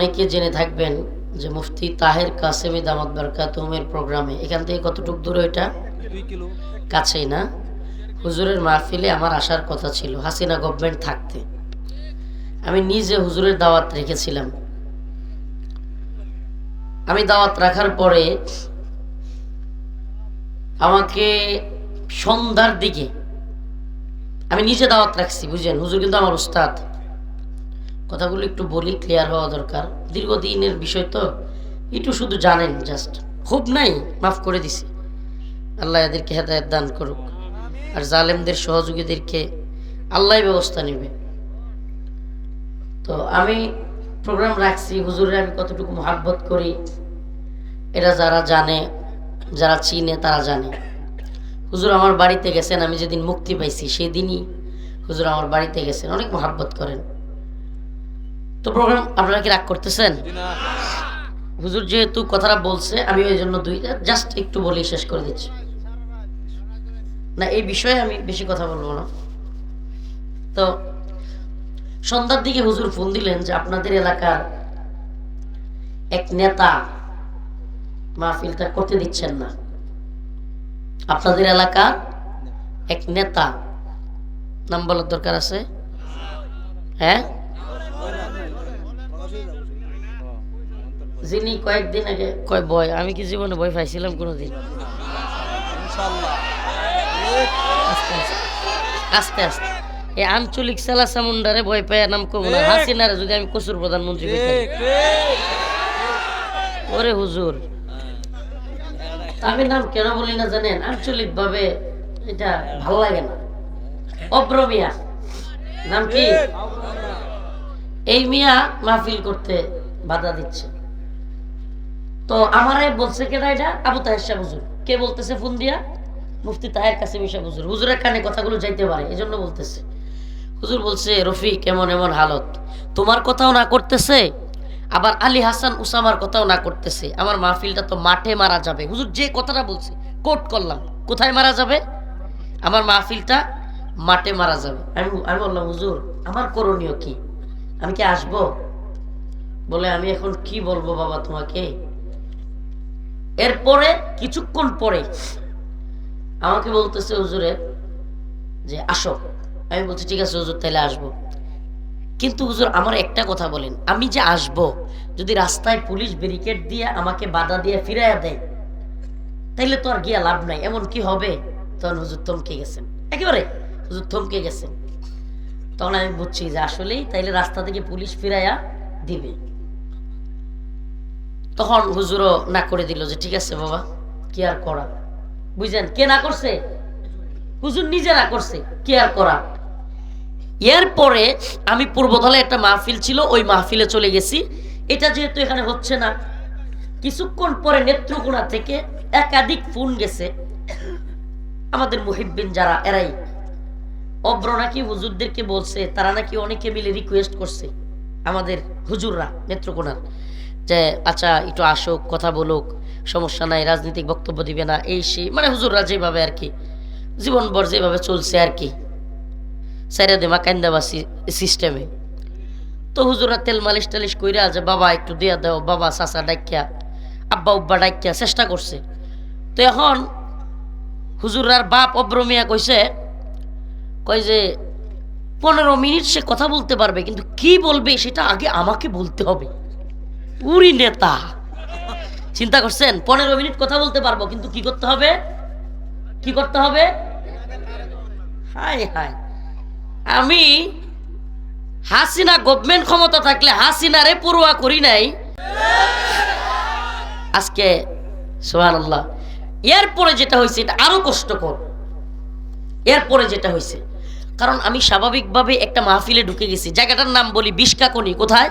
অনেকে জেনে থাকবেন যে মুফতি তাহের কাসেমি দামাত বারকাতুহুমের প্রোগ্রামে এখান থেকে কতটুকু দূরে, এটা 2 কিলো কাছেই না। হুজুরের মাহফিলে আমার আসার কথা ছিল হাসিনা গভর্নমেন্ট থাকতে। আমি নিজে হুজুরের দাওয়াত রেখেছিলাম। আমি দাওয়াত রাখার পরে আমাকে সন্ধ্যার দিকে, আমি নিজে দাওয়াত রাখছি, বুঝলেন, হুজুর কিন্তু আমার উস্তাদ। কথাগুলো একটু বলি, ক্লিয়ার হওয়া দরকার, দীর্ঘদিনের বিষয় তো, একটু শুধু জানেন, জাস্ট খুব নাই, মাফ করে দিছি। আল্লাহ এদেরকে হেদায়েত দান করুক, আর জালেমদের সহযোগীদেরকে আল্লাহ ব্যবস্থা নেবে। তো আমি প্রোগ্রাম রাখছি, হুজুরের আমি কতটুকু মহাব্বত করি এটা যারা জানে, যারা চিনে তারা জানে। হুজুর আমার বাড়িতে গেছেন, আমি যেদিন মুক্তি পাইছি সেদিনই হুজুর আমার বাড়িতে গেছেন, অনেক মহাব্বত করেন। তো প্রোগ্রাম আপনারা কি রাগ করতেছেন? হুজুর যেহেতু কথাটা বলছে, আমি ওই জন্য দুইটা জাস্ট একটু বলি শেষ করে দিচ্ছি। না, এই বিষয়ে আমি বেশি কথা বলবো না। তো সন্ধ্যার দিকে হুজুর ফোন দিলেন যে আপনাদের এলাকার এক নেতা মাহফিলটা করতে দিচ্ছেন না। আপনাদের এলাকার এক নেতা, নাম বলার দরকার আছে? হ্যাঁ, যিনি কয়েকদিন আগে কয় ভয়, আমি কি জীবনে ভয় পাইছিলাম কোনোদিন? ইনশাআল্লাহ আস্তে আস্তে আস্তে আস্তে এই আঞ্চলিক সেলা সামুন্ডারে ভয় পায় নাম কম না। হাসিনারে যদি আমি কসুর প্রধানমন্ত্রী করতাম, ওরে হুজুর, আমি নাম কেন বলি না জানেন? আঞ্চলিক ভাবে এটা ভালো লাগে না। অব্র মিয়া নাম কি? এই মিয়া মাহফিল করতে বাধা দিচ্ছে। তো আমারে বলছে কেনা, এটা আবু তাহের সাহেব হুজুর। কে বলতেছে ফোন দিয়া? মুফতি তাহের কাসেমি সাহেব হুজুর। হুজুরের কানে কথাগুলো যাইতে পারে, এই জন্য বলতেছে। হুজুর বলছে, রফিক এমন এমন হালত, তোমার কথাও না করতেছে, আবার আলী হাসান উসামার কথাও না করতেছে। আমার মাহফিলটা তো মাঠে মারা যাবে। হুজুর যে কথাটা বলছে কোট করলাম, কোথায় মারা যাবে? আমার মাহফিলটা মাঠে মারা যাবে। আমি বললাম, হুজুর আমার করণীয় কি? আমি কি আসবো? বলে, আমি এখন কি বলবো বাবা তোমাকে? এরপরে কিছুক্ষণ পরে আমাকে বলতেছে হুজুরে যে আসো। আমি বলছি ঠিক আছে হুজুর, তাইলে আসবো। কিন্তু হুজুর আমার একটা কথা বলেন, আমি যে আসবো, যদি রাস্তায় পুলিশ ব্যারিকেড দিয়ে আমাকে বাধা দিয়ে ফিরাইয়া দেয়, তাইলে তো আর গিয়া লাভ নাই। এমন কি হবে? তখন হুজুর থমকে গেছেন, একেবারে হুজুর থমকে গেছেন। তখন আমি বুঝছি যে আসলেই তাইলে রাস্তা থেকে পুলিশ ফিরাইয়া দিবে। তখন হুজুরও না করে দিল যে ঠিক আছে বাবা, কি আর করা। বুঝলেন, কে না করছে? হুজুর নিজে না করছে, কি আর করা। এরপরে আমি পূর্বতলে একটা মাহফিল ছিল, ওই মাহফিলে চলে গেছি। এটা যেহেতু এখানে হচ্ছে না, কিছুক্ষণ পরে নেত্রকোনা থেকে একাধিক ফোন গেছে। আমাদের মুহিব্বিন যারা, এরাই অব্র নাকি হুজুরদেরকে বলছে, তারা নাকি অনেকে মিলে রিকোয়েস্ট করছে আমাদের হুজুররা নেত্রকোনার, যে আচ্ছা একটু আসুক, কথা বলুক, সমস্যা নাই, রাজনৈতিক বক্তব্য দিবে না, এই সেই, মানে হুজুররা যেভাবে আর কি জীবনভর যেভাবে চলছে আর কি, সাইরা দেমা কান্দাবাসি সিস্টেমে। তো হুজুরা তেল মালিশ টালিশ কইরা যে বাবা একটু দিয়া দাও, বাবা চাচা ডাকিয়া, আব্বা উব্বা ডাকিয়া চেষ্টা করছে। তো এখন হুজুরার বাপ অব্র মিয়া কইছে, কয় যে 15 মিনিট সে কথা বলতে পারবে, কিন্তু কি বলবে সেটা আগে আমাকে বলতে হবে। উরি নেতা, চিন্তা করছেন? 15 মিনিট কথা বলতে পারবো, কিন্তু কি করতে হবে? কি করতে হবে? হায় হায়, আমি হাসিনা গভর্নমেন্ট ক্ষমতা থাকলে হাসিনারে পড়ুয়া করি নাই আজকে, সুবহানাল্লাহ। এরপরে যেটা হয়েছে এটা আরো কষ্টকর। এরপরে যেটা হয়েছে, কারণ আমি স্বাভাবিকভাবে একটা মাহফিলে ঢুকে গেছি, জায়গাটার নাম বলি বিশকাকনি। কোথায়?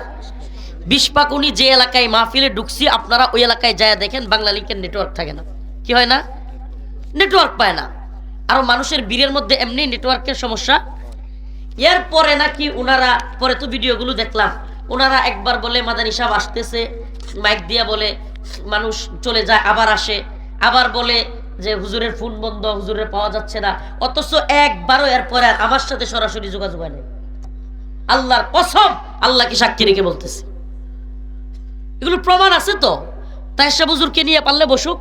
বিশপাকুনি। যে এলাকায় মাহফিলে ঢুকছি, আপনারা ওই এলাকায় যায় দেখেন, বাংলা লিংকের নেটওয়ার্ক থাকে না। কি হয় না? নেটওয়ার্ক পায় না। আরো মানুষের ভিড়ের মধ্যে এমনি নেটওয়ার্কের সমস্যা। এরপরে নাকি ওনারা, পরে তো ভিডিওগুলো দেখলাম, ওনারা একবার বলে মাদানী সাহেব আসতেছে, মাইক দিয়া বলে, মানুষ চলে যায়, আবার আসে, আবার বলে যে হুজুরের ফোন বন্ধ, হুজুরের পাওয়া যাচ্ছে না। অথচ একবারও এরপরে আমার সাথে সরাসরি যোগাযোগ হয় নাই। আল্লাহর কসম, আল্লাহকে সাক্ষী রেখে বলতেছি, এগুলো প্রমাণ আছে তো। তাহের হুজুরকে নিয়ে পারলে বসুক।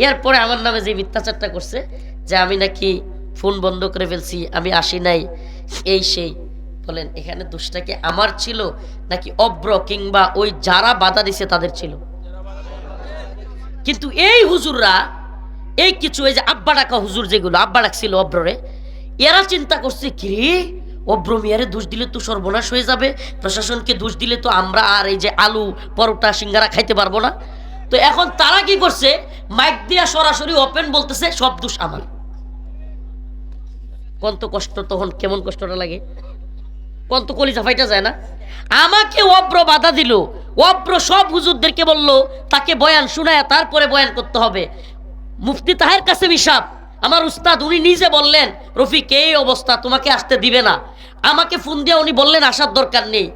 এরপরে আমার নামে যে মিথ্যাচারটা করছে যে আমি নাকি ফোন বন্ধ করে ফেলছি, আমি আসি নাই, এই সেই, বলেন এখানে দোষটা কি আমার ছিল নাকি অব্র কিংবা ওই যারা বাধা দিছে তাদের ছিল? কিন্তু এই হুজুররা এই কিছু, এই যে আব্বা ডাকা হুজুর যেগুলো আব্বা ডাকছিল অব্ররে, এরা চিন্তা করছে কি রে, অব্র মিয়ারে দোষ দিলে তো সর্বনাশ হয়ে যাবে, প্রশাসনকে দোষ দিলে তো আমরা আর এই যে আলু পরোটা সিঙ্গারা খাইতে পারবো না। তো এখন তারা কি করছে, মাইক দিয়া সরাসরি ওপেন বলতেছে সব দোষ আমার। কত কষ্ট তখন, কেমন কষ্টটা লাগে, কত কলিজা ফাইটা যায় না? আমাকে অব্র বাধা দিল, অব্র সব হুজুরদেরকে বলল তাকে বয়ান শুনায় তারপরে বয়ান করতে হবে। মুফতি তাহের কাসেমী সাহেব আমার উস্তাদ, উনি নিজে বললেন রফিক এই অবস্থা, তোমাকে আসতে দিবে না। আমাকে ফোন দিয়ে উনি বললেন আসার দরকার নেই।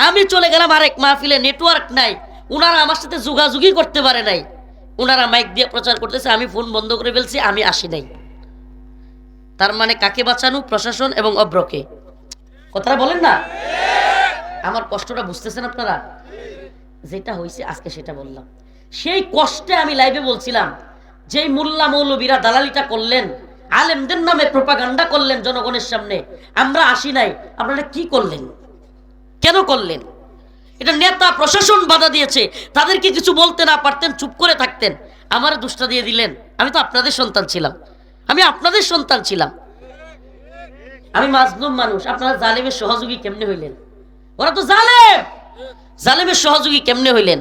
আমি চলে গেলাম আরেক মাহফিলে, নেটওয়ার্ক নাই, উনারা আমার সাথে যোগাযোগই করতে পারে নাই। উনারা মাইক দিয়ে প্রচার করতেছে আমি ফোন বন্ধ করে ফেলছি, আমি আসি নাই। তার মানে কাকে বাঁচানো? প্রশাসন এবং অব্রকে। কথাটা বলেন না? আমার কষ্টটা বুঝতেছেন আপনারা? যেটা হয়েছে আজকে সেটা বললাম। সেই কষ্টে আমি লাইভে বলছিলাম, যেই মোল্লা মৌলবীরা দালালিটা করলেন, আলেমদের নামে প্রোপাগান্ডা করলেন জনগণের সামনে, আমরা আসি নাই, আপনারা কি করলেন, কেন করলেন? এটা নেতা প্রশাসন বাধা দিয়েছে, তাদেরকে কিছু বলতে না পারতেন, চুপ করে থাকতেন, আমার দোষটা দিয়ে দিলেন। আমি তো আপনাদের সন্তান ছিলাম, আমি আপনাদের সন্তান ছিলাম, আমি মাজলুম মানুষ। আপনারা জালেমের সহযোগী কেমনে হইলেন? ওরা তো জালেম, জালেমের সহযোগী কেমনে হইলেন?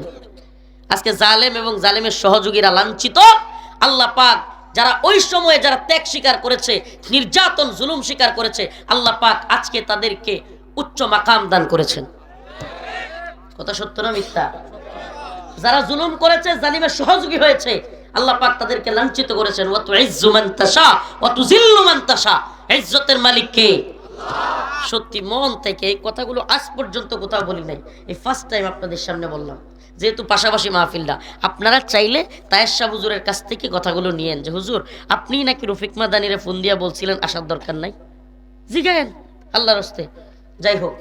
আজকে জালেম এবং জালেমের সহযোগীরা লাঞ্ছিত। আল্লাহ পাক যারা ওই সময়ে যারা ত্যাগ স্বীকার করেছে, নির্যাতন জুলুম স্বীকার করেছে, আল্লাহ পাক আজকে তাদেরকে উচ্চ মাকাম দান করেছেন। কথা সত্য না মিথ্যা? যারা জুলুম করেছে, জালিমের সহযোগী হয়েছে, আল্লাহ পাক তাদেরকে লাঞ্ছিত করেছেন। ওয়া তুইজ্জু মান তাশা ওয়া তুযিল্লু মান তাশা। ইজ্জতের মালিক কে? সত্যি মন থেকে এই কথাগুলো আজ পর্যন্ত কোথাও বলি নাই, এই ফার্স্ট টাইম আপনাদের সামনে বললাম। যেহেতু পাশাপাশি মাহফিলটা, আপনারা চাইলে তাহের শাহ হুজুরের কাছ থেকে কথাগুলো নিয়েন যে হুজুর আপনি নাকি রফিক মাদানিরে ফোন দিয়া বলছিলেন আসার দরকার নাই, জিগায়েন আল্লাহর হস্তে। যাই হোক,